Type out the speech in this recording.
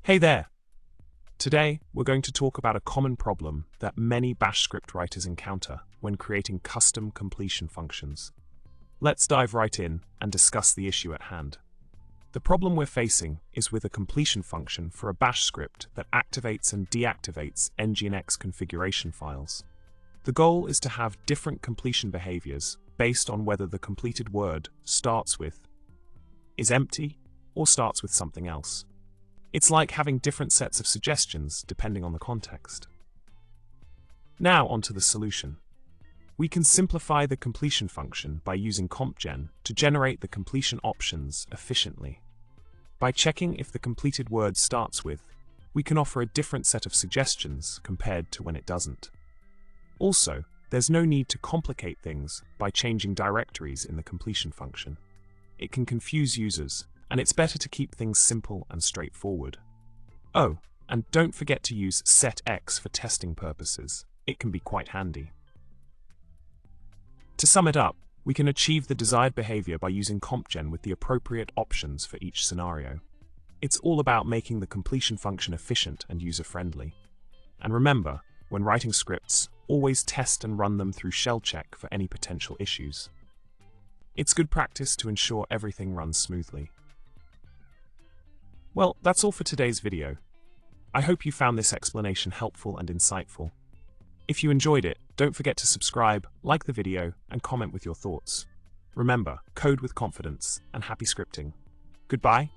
Hey there! Today, we're going to talk about a common problem that many Bash script writers encounter when creating custom completion functions. Let's dive right in and discuss the issue at hand. The problem we're facing is with a completion function for a Bash script that activates and deactivates nginx configuration files. The goal is to have different completion behaviors based on whether the completed word starts with, is empty, or starts with something else. It's like having different sets of suggestions depending on the context. Now onto the solution. We can simplify the completion function by using compgen to generate the completion options efficiently. By checking if the completed word starts with, we can offer a different set of suggestions compared to when it doesn't. Also, there's no need to complicate things by changing directories in the completion function. It can confuse users, and it's better to keep things simple and straightforward. Oh, and don't forget to use setx for testing purposes. It can be quite handy. To sum it up, we can achieve the desired behavior by using compgen with the appropriate options for each scenario. It's all about making the completion function efficient and user-friendly. And remember, when writing scripts, always test and run them through shell check for any potential issues. It's good practice to ensure everything runs smoothly. Well, that's all for today's video. I hope you found this explanation helpful and insightful. If you enjoyed it, don't forget to subscribe, like the video, and comment with your thoughts. Remember, code with confidence, and happy scripting. Goodbye.